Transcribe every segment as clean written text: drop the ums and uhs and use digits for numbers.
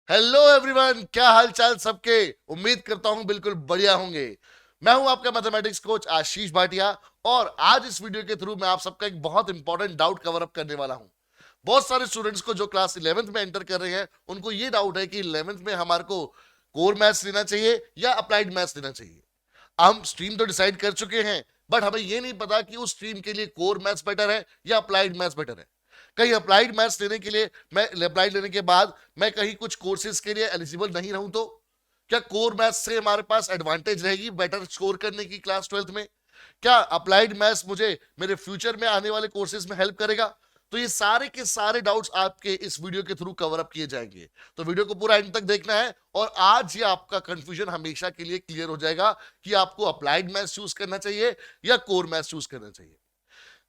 Hello everyone, क्या हाल चाल सबके। उम्मीद करता हूं बिल्कुल बढ़िया होंगे। मैं हूं आपका मैथमेटिक्स कोच आशीष भाटिया और आज इस वीडियो के थ्रू मैं आप सबका एक बहुत इंपॉर्टेंट डाउट कवर अप करने वाला हूं। बहुत सारे स्टूडेंट्स को जो क्लास 11th में एंटर कर रहे हैं उनको ये डाउट है कि 11th में हमारे को कोर मैथ्स लेना चाहिए या अप्लाइड मैथ्स लेना चाहिए। हम स्ट्रीम तो डिसाइड कर चुके हैं, बट हमें ये नहीं पता कि उस स्ट्रीम के लिए कोर मैथ्स बेटर है या अप्लाइड मैथ्स बेटर है। कहीं अप्लाइड मैथ्स लेने के लिए मैं अप्लाइड लेने के बाद मैं कहीं कुछ कोर्सेज के लिए एलिजिबल नहीं रहूं तो क्या कोर मैथ्स से हमारे पास एडवांटेज रहेगी बेटर स्कोर करने की क्लास 12th में? क्या अप्लाइड मैथ्स मुझे मेरे फ्यूचर में आने वाले कोर्सेज में हेल्प करेगा? तो ये सारे के सारे डाउट्स आपके इस वीडियो के थ्रू कवर अप किए जाएंगे। तो वीडियो को पूरा एंड तक देखना है और आज ये आपका कंफ्यूजन हमेशा के लिए क्लियर हो जाएगा कि आपको अप्लाइड मैथ्स चूज करना चाहिए या कोर मैथ्स चूज करना चाहिए।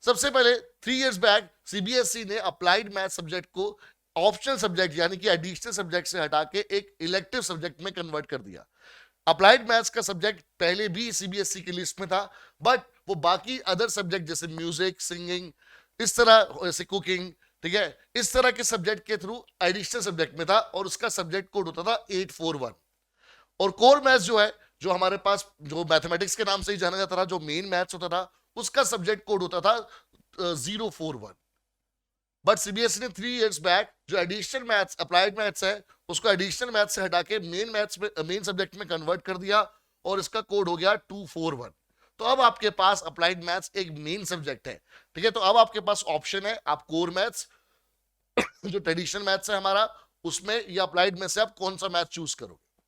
सबसे पहले 3 इयर्स बैक सीबीएसई ने अप्लाइड मैथ सब्जेक्ट को ऑप्शनल सब्जेक्ट यानी कि एडिशनल सब्जेक्ट से हटा के एक इलेक्टिव सब्जेक्ट में कन्वर्ट कर दिया। अप्लाइड मैथ्स का सब्जेक्ट पहले भी सीबीएसई की लिस्ट में था, बट वो बाकी अदर सब्जेक्ट जैसे म्यूजिक, सिंगिंग, इस तरह जैसे कुकिंग, ठीक है, इस तरह के सब्जेक्ट के थ्रू एडिशनल सब्जेक्ट में था और उसका सब्जेक्ट कोड होता था 841। और कोर मैथ्स जो है, जो हमारे पास जो मैथमेटिक्स के नाम से ही जाना जाता था, जो मेन मैथ्स होता था, उसका सब्जेक्ट कोड होता था 041। बट सीबीएसई ने 3 इयर्स बैक जो एडिशनल मैथ्स अप्लाइड मैथ्स है उसको एडिशनल मैथ्स से हटा के मेन मैथ्स में मेन सब्जेक्ट में कन्वर्ट कर दिया और इसका कोड हो गया 241। तो अब आपके पास अप्लाइड मैथ्स एक मेन सब्जेक्ट है, ठीक है। तो अब आपके पास ऑप्शन है, आप कोर मैथ्स जो ट्रेडिशनल मैथ्स है हमारा उसमें या अप्लाइड में से आप कौन सा मैथ चूज करोगे।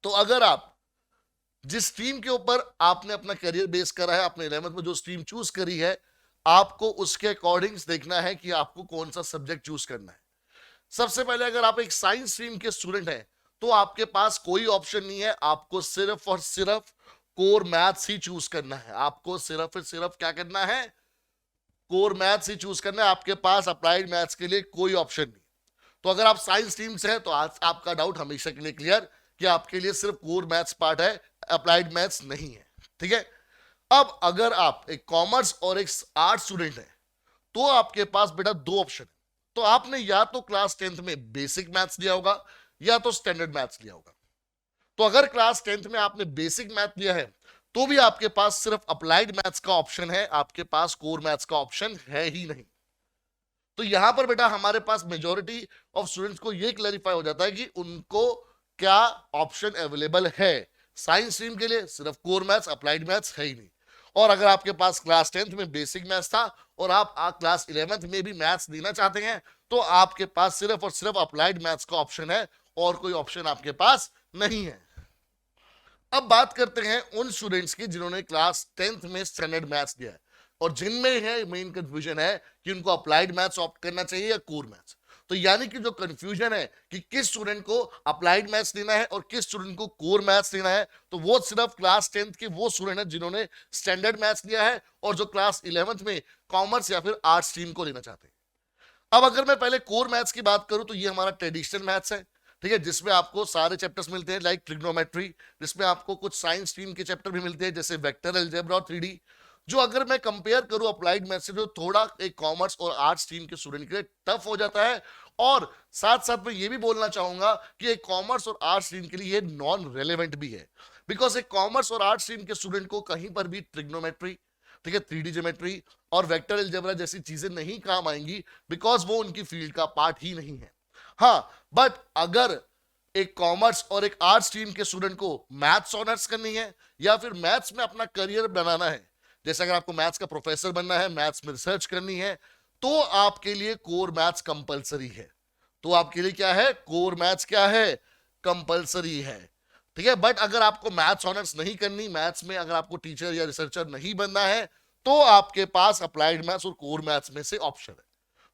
तो अगर आप जिस स्ट्रीम के ऊपर आपने अपना करियर बेस करा है, आपने 11th में जो स्ट्रीम चूज करी है, आपको उसके अकॉर्डिंग देखना है कि आपको कौन सा सब्जेक्ट चूज करना है। सबसे पहले अगर आप एक साइंस स्ट्रीम के स्टूडेंट हैं तो आपके पास कोई ऑप्शन नहीं है, आपको सिर्फ और सिर्फ कोर मैथ्स ही चूज करना है। आपको सिर्फ और सिर्फ क्या करना है, कोर मैथ्स ही चूज करना है। आपके पास अप्लाइड मैथ्स के लिए कोई ऑप्शन नहीं। तो अगर आप साइंस स्ट्रीम से हैं तो आज आपका डाउट हमेशा के लिए क्लियर कि आपके लिए सिर्फ कोर मैथ्स पार्ट है, अप्लाइड मैथ्स नहीं है, ठीक है। अब अगर आप एक कॉमर्स और एक आर्ट्स स्टूडेंट हैं तो आपके पास बेटा दो ऑप्शन है। तो आपने या तो क्लास 10th में बेसिक मैथ्स लिया होगा या तो स्टैंडर्ड मैथ्स लिया होगा। तो अगर क्लास 10th में आपने बेसिक मैथ लिया है तो भी आपके पास सिर्फ अप्लाइड मैथ्स का ऑप्शन है, आपके पास कोर मैथ्स का ऑप्शन है ही नहीं। तो यहां पर बेटा हमारे पास मेजॉरिटी ऑफ स्टूडेंट्स को यह क्लैरिफाई हो जाता है कि उनको क्या ऑप्शन अवेलेबल है। साइंस स्ट्रीम के लिए सिर्फ कोर मैथ्स, अप्लाइड मैथ्स है ही नहीं। और अगर आपके पास क्लास 10th में बेसिक मैथ्स था और आप क्लास 11th में भी मैथ्स लेना चाहते हैं तो आपके पास सिर्फ और सिर्फ अप्लाइड मैथ्स का ऑप्शन है और कोई ऑप्शन आपके पास नहीं है। अब बात करते हैं उन स्टूडेंट्स की जिन्होंने क्लास 10th में स्टैंडर्ड मैथ्स लिया है और जिनमें है मेन कंफ्यूजन है कि उनको अप्लाइड मैथ्स ऑप्ट करना चाहिए या कोर मैथ्स। तो यानी कि जो कंफ्यूजन है कि किस स्टूडेंट को अप्लाइड मैथ्स लेना है और किस स्टूडेंट को कोर मैथ्स लेना है, तो वो सिर्फ क्लास 10th के वो स्टूडेंट है जिन्होंने स्टैंडर्ड मैथ्स लिया है और जो क्लास 11th में कॉमर्स या फिर आर्ट्स स्ट्रीम को लेना चाहते हैं। अब अगर मैं पहले कोर मैथ्स की बात करूं तो ये हमारा ट्रेडिशनल मैथ्स है, ठीक है, जिसमें आपको सारे चैप्टर्स मिलते हैं लाइक ट्रिग्नोमेट्री, जिसमें आपको कुछ साइंस स्ट्रीम के चैप्टर भी मिलते हैं जैसे वेक्टर अलजेब्रा और 3D। जो अगर मैं कंपेयर करूं अप्लाइड मैथ्स से, जो थोड़ा एक कॉमर्स और आर्ट्स स्ट्रीम के स्टूडेंट के लिए टफ हो जाता है। और साथ साथ मैं ये भी बोलना चाहूंगा कि एक कॉमर्स और आर्ट्स स्ट्रीम के लिए ये नॉन रेलेवेंट भी है, बिकॉज एक कॉमर्स और आर्ट्स स्ट्रीम के स्टूडेंट को कहीं पर भी ट्रिग्नोमेट्री, ठीक है, 3D ज्योमेट्री और वेक्टर अलजेब्रा जैसी चीजें नहीं काम आएंगी, बिकॉज वो उनकी फील्ड का पार्ट ही नहीं है। हाँ, बट अगर एक कॉमर्स और एक आर्ट्स स्ट्रीम के स्टूडेंट को मैथ्स ऑनर्स करनी है या फिर मैथ्स में अपना करियर बनाना है, जैसे अगर आपको मैथ्स का प्रोफेसर बनना है, मैथ्स में रिसर्च करनी है, तो आपके लिए कोर मैथ्स कंपलसरी है। तो आपके लिए क्या है, कोर मैथ्स क्या है, कंपलसरी है, ठीक है। बट अगर आपको मैथ्स ऑनर्स नहीं करनी, मैथ्स में अगर आपको टीचर या रिसर्चर नहीं बनना है, तो आपके पास अप्लाइड मैथ्स और कोर मैथ्स में से ऑप्शन है।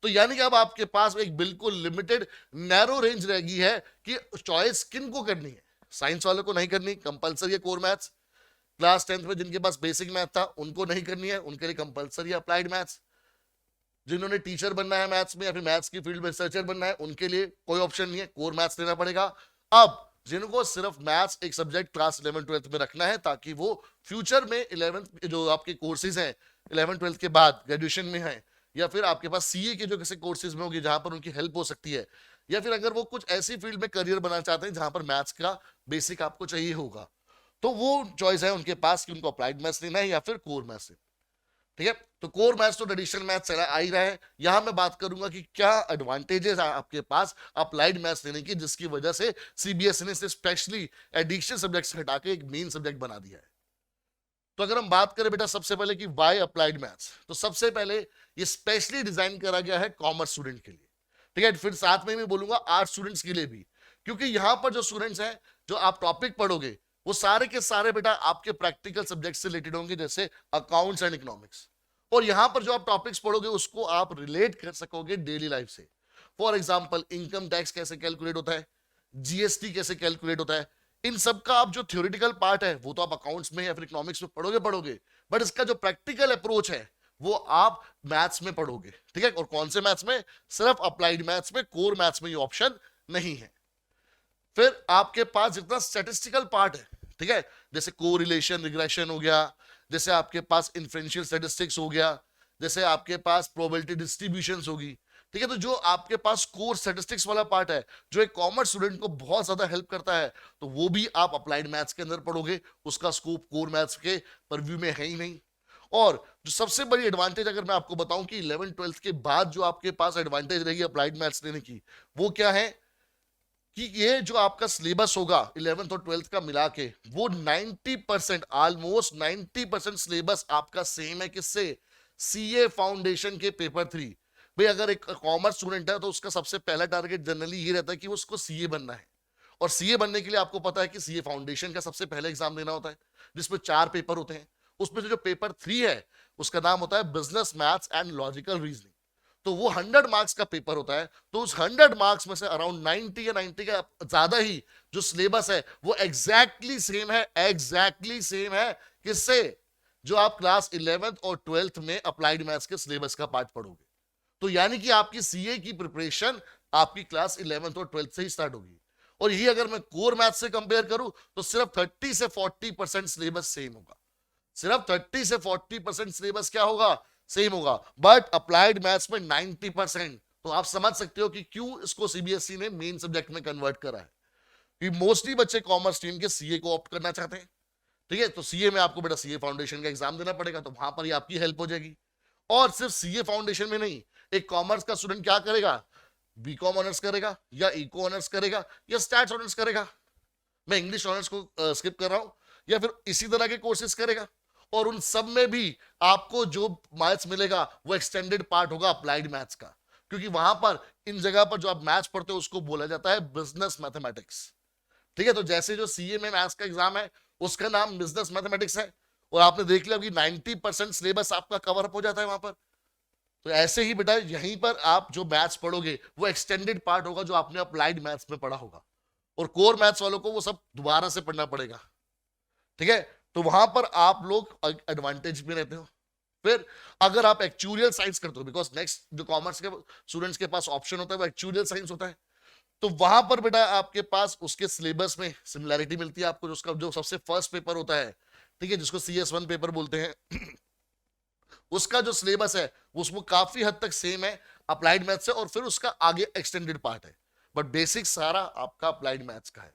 तो यानी कि अब आपके पास एक बिल्कुल लिमिटेड नैरो रेंज रहेगी है कि चॉइस किन को करनी है। साइंस वालों को नहीं करनी, कंपलसरी है कोर मैथ्स। क्लास 10th में जिनके पास बेसिक मैथ था उनको नहीं करनी है, उनके लिए कंपलसरी है अप्लाइड मैथ्स। जिन्होंने टीचर बनना है मैथ्स में या फिर मैथ्स की फील्ड में रिसर्चर बनना है, उनके लिए कोई ऑप्शन नहीं है, कोर मैथ्स लेना पड़ेगा। अब जिनको सिर्फ मैथ्स एक सब्जेक्ट क्लास 11th-12th में रखना है ताकि वो फ्यूचर में 11th जो आपके कोर्सेज हैं 11th-12th के बाद ग्रेजुएशन में है या फिर आपके पास सीए के जो कैसे कोर्सेज में होगी जहां पर उनकी हेल्प हो सकती है, या फिर अगर वो कुछ ऐसी फील्ड में करियर बनाना चाहते हैं जहां पर मैथ्स का बेसिक आपको चाहिए होगा, तो वो चॉइस है उनके पास कि उनको अप्लाइड मैथ्स लेना है या फिर कोर मैथ्स लेना है। ठीक है, तो कोर मैथ्स तो ट्रेडिशनल मैथ्स चला आ ही रहा है। यहां मैं बात करूंगा कि क्या एडवांटेजेस है आपके पास अप्लाइड मैथ्स लेने की, जिसकी वजह से सीबीएसई ने स्पेशली एडिशनल सब्जेक्ट्स हटा के एक मेन सब्जेक्ट बना दिया है। तो अगर हम बात करें बेटा सबसे पहले कि वाई अप्लाइड मैथ्स, तो सबसे पहले ये स्पेशली डिजाइन करा गया है कॉमर्स स्टूडेंट के लिए। ठीक है, फिर साथ में भी बोलूंगा आर्ट स्टूडेंट्स के लिए भी, क्योंकि यहां पर जो स्टूडेंट्स हैं, जो आप टॉपिक पढ़ोगे वो सारे के सारे बेटा आपके प्रैक्टिकल सब्जेक्ट से रिलेटेड होंगे, जैसे अकाउंट्स एंड इकोनॉमिक्स। और यहां पर जो आप टॉपिक्स पढ़ोगे उसको आप रिलेट कर सकोगे डेली लाइफ से। फॉर एग्जाम्पल, इनकम टैक्स कैसे कैलकुलेट होता है, जीएसटी कैसे कैलकुलेट होता है, इन सब का आप जो थ्योरेटिकल पार्ट है वो तो आप अकाउंट्स में या फिर इकोनॉमिक्स में पढ़ोगे, बट इसका जो प्रैक्टिकल अप्रोच है वो आप मैथ्स में पढ़ोगे। ठीक है, और कौन से मैथ्स में? सिर्फ अप्लाइड मैथ्स में, कोर मैथ्स में ये ऑप्शन नहीं है। फिर आपके पास जितना स्टैटिस्टिकल पार्ट है, ठीक है, जैसे कोरिलेशन रिग्रेशन हो गया, जैसे आपके पास इन्फ्रेंशियल स्टैटिस्टिक्स हो गया, जैसे आपके पास प्रोबेबिलिटी डिस्ट्रीब्यूशंस होगी। ठीक है, तो जो आपके पास कोर स्टैटिस्टिक्स वाला पार्ट है जो एक कॉमर्स स्टूडेंट को बहुत ज्यादा हेल्प करता है, तो वो भी आप अप्लाइड मैथ्स के अंदर पढ़ोगे। उसका स्कोप कोर मैथ्स के परव्यू में है ही नहीं। और जो सबसे बड़ी एडवांटेज अगर मैं आपको बताऊं कि 11th-12th के बाद जो आपके पास एडवांटेज रहेगी अप्लाइड मैथ्स लेने की, वो क्या है कि ये जो आपका सिलेबस होगा 11th और 12th का मिला के, वो 90%, ऑलमोस्ट 90% सिलेबस आपका सेम है। किससे? सीए फाउंडेशन के पेपर 3। भाई अगर एक कॉमर्स स्टूडेंट है तो उसका सबसे पहला टारगेट जनरली ये रहता है कि उसको सीए बनना है। और सीए बनने के लिए आपको पता है कि सीए फाउंडेशन का सबसे पहले एग्जाम देना होता है, जिसमें 4 पेपर होते हैं। उसमें से जो पेपर 3 है उसका नाम होता है business maths and logical reasoning. तो वो 100 मार्क्स का पेपर होता है। तो उस 100 मार्क्स में से अराउंड 90 या 90 का ज्यादा ही जो सिलेबस है वो एग्जैक्टली सेम है, एग्जैक्टली सेम है। किससे? जो आप क्लास 11th और 12th में अप्लाइड मैथ्स के सिलेबस का पार्ट पढ़ोगे। तो यानी कि आपकी सीए की प्रिपरेशन आपकी क्लास 11th और 12th से ही स्टार्ट होगी। और यही अगर मैं कोर मैथ्स से कंपेयर करूं तो सिर्फ 30 से 40% सिलेबस सेम होगा। सिर्फ 30 से 40% सिलेबस क्या होगा? सेम होगा। बट अप्लाइड मैथ्स में 90%। तो आप समझ सकते हो कि क्यों इसको सीबीएसई ने मेन सब्जेक्ट में कन्वर्ट करा है, कि मोस्टली बच्चे कॉमर्स स्ट्रीम के सीए को ऑप्ट करना चाहते हैं। ठीक है, तो सीए में आपको बेटा सीए फाउंडेशन का एग्जाम देना पड़ेगा, तो वहां पर ही आपकी हेल्प हो जाएगी। और सिर्फ सीए फाउंडेशन में नहीं, एक कॉमर्स का स्टूडेंट क्या करेगा? बीकॉम ऑनर्स करेगा या इको ऑनर्स करेगा या स्टैट्स ऑनर्स करेगा, मैं इंग्लिश ऑनर्स को स्किप कर रहा हूं, या फिर इसी तरह के कोर्सेज करेगा। और उन सब में भी आपको जो मैथ्स मिलेगा वो एक्सटेंडेड पार्ट होगा अप्लाइड मैथ्स का, क्योंकि वहां पर इन जगह पर जो आप मैथ्स पढ़ते हो उसको बोला जाता है बिजनेस मैथमेटिक्स। ठीक है, तो जैसे जो सीए में मैथ्स का एग्जाम है उसका नाम बिजनेस मैथमेटिक्स है, और आपने देख लिया कि 90% सिलेबस आपका कवर अप हो जाता है वहां पर। तो ऐसे ही बेटा यहीं पर आप जो मैथ्स पढ़ोगे वो एक्सटेंडेड पार्ट होगा जो आपने अप्लाइड मैथ्स में पढ़ा होगा, और कोर मैथ्स वालों को वो सब दोबारा से पढ़ना पड़ेगा। ठीक है, तो वहां पर आप लोग एडवांटेज में रहते हो। फिर अगर आप एक्चुअल साइंस करते हो, बिकॉज नेक्स्ट जो कॉमर्स के स्टूडेंट्स के पास ऑप्शन होता है वो एक्चुअल साइंस होता है, तो वहां पर बेटा आपके पास उसके सिलेबस में सिमिलैरिटी मिलती है आपको। उसका जो सबसे फर्स्ट पेपर होता है, ठीक है, जिसको CS1 पेपर बोलते हैं उसका जो सिलेबस है उसमें काफी हद तक सेम है अप्लाइड मैथ से, और फिर उसका आगे एक्सटेंडेड पार्ट है, बट बेसिक सारा आपका अप्लाइड मैथ्स का है।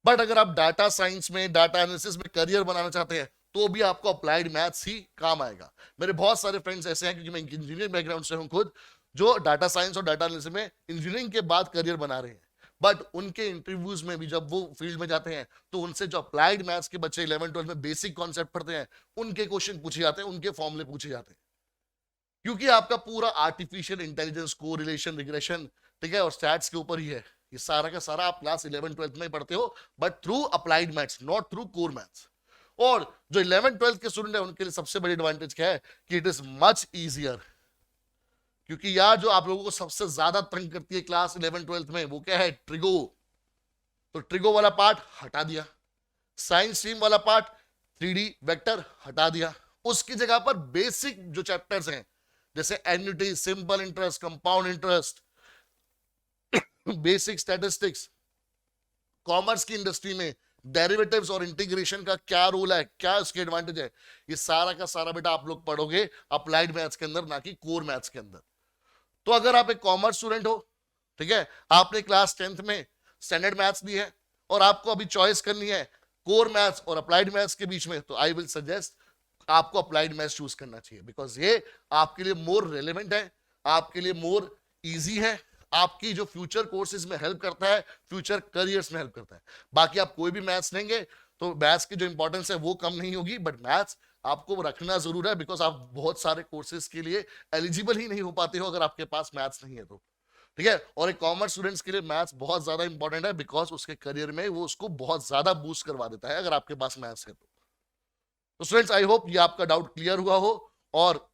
बट अगर आप डाटा साइंस में, डाटा एनालिसिस में करियर बनाना चाहते हैं तो भी आपको अप्लाइड मैथ्स ही काम आएगा। मेरे बहुत सारे फ्रेंड्स ऐसे हैं, क्योंकि मैं इंजीनियरिंग बैकग्राउंड से हूं खुद, जो डाटा साइंस और डाटा एनालिसिस में इंजीनियरिंग के बाद करियर बना रहे हैं। बट उनके इंटरव्यूज में भी जब वो फील्ड में जाते हैं तो उनसे जो अप्लाइड मैथ्स के बच्चे 11th-12th में बेसिक कॉन्सेप्ट पढ़ते हैं उनके क्वेश्चन पूछे जाते हैं, उनके फॉर्मूले पूछे जाते हैं, क्योंकि आपका पूरा आर्टिफिशियल इंटेलिजेंस, कोरिलेशन, रिग्रेशन, ठीक है, और स्टैट्स के ऊपर ही है। ये सारा का सारा आप क्लास 11th-12th में पढ़ते हो, but through applied maths, not through core maths. और जो 11th-12th के स्टूडेंट है उनके लिए सबसे बड़ी एडवांटेज क्या है कि इट इज मच इजियर। क्योंकि यार जो आप लोगों को सबसे ज्यादा तंग करती है क्लास 11th-12th में वो क्या है? ट्रिगो। तो ट्रिगो वाला पार्ट हटा दिया, साइंस स्ट्रीम वाला पार्ट 3D वेक्टर हटा दिया, उसकी जगह पर बेसिक जो चैप्टर्स हैं जैसे annuity, simple interest, compound interest, basic statistics, commerce की इंडस्ट्री में डेरिवेटिव्स और इंटीग्रेशन का क्या रोल है, क्या उसके एडवांटेज है, ये सारा का सारा बेटा आप लोग पढ़ोगे अप्लाइड मैथ्स के अंदर, ना कि कोर मैथ्स के अंदर। तो अगर आप एक कॉमर्स स्टूडेंट हो ठीक है, आपने क्लास 10th में स्टैंडर्ड मैथ्स ली है और आपको अभी चॉइस करनी है कोर मैथ्स और अप्लाइड मैथ्स के बीच में, तो आई विल सजेस्ट आपको अप्लाइड मैथ्स चूज करना चाहिए, बिकॉज ये आपके लिए मोर रेलेवेंट है, आपके लिए मोर इजी है, आपकी जो फ्यूचर कोर्सेज में हेल्प करता है, फ्यूचर करियर्स में हेल्प करता है। बाकी आप कोई भी मैथ्स लेंगे तो मैथ्स की जो इंपॉर्टेंस है वो कम नहीं होगी, बट मैथ्स आपको रखना जरूर है, बिकॉज आप बहुत सारे कोर्सेज के लिए एलिजिबल ही नहीं हो पाते हो अगर आपके पास मैथ्स नहीं है तो। ठीक है, और एक कॉमर्स स्टूडेंट्स के लिए मैथ्स बहुत ज्यादा इंपॉर्टेंट है, बिकॉज उसके करियर में वो उसको बहुत ज्यादा बूस्ट करवा देता है अगर आपके पास मैथ्स है तो स्टूडेंट्स आई होप ये आपका डाउट क्लियर हुआ हो, और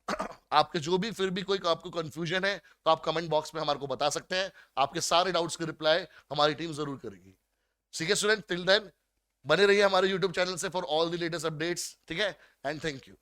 आपके जो भी फिर भी कोई आपको कंफ्यूजन है तो आप कमेंट बॉक्स में हमारे को बता सकते हैं, आपके सारे डाउट्स के रिप्लाई हमारी टीम जरूर करेगी। ठीक है स्टूडेंट, टिल देन बने रहिए हमारे यूट्यूब चैनल से for all the latest updates. ठीक है, एंड थैंक यू।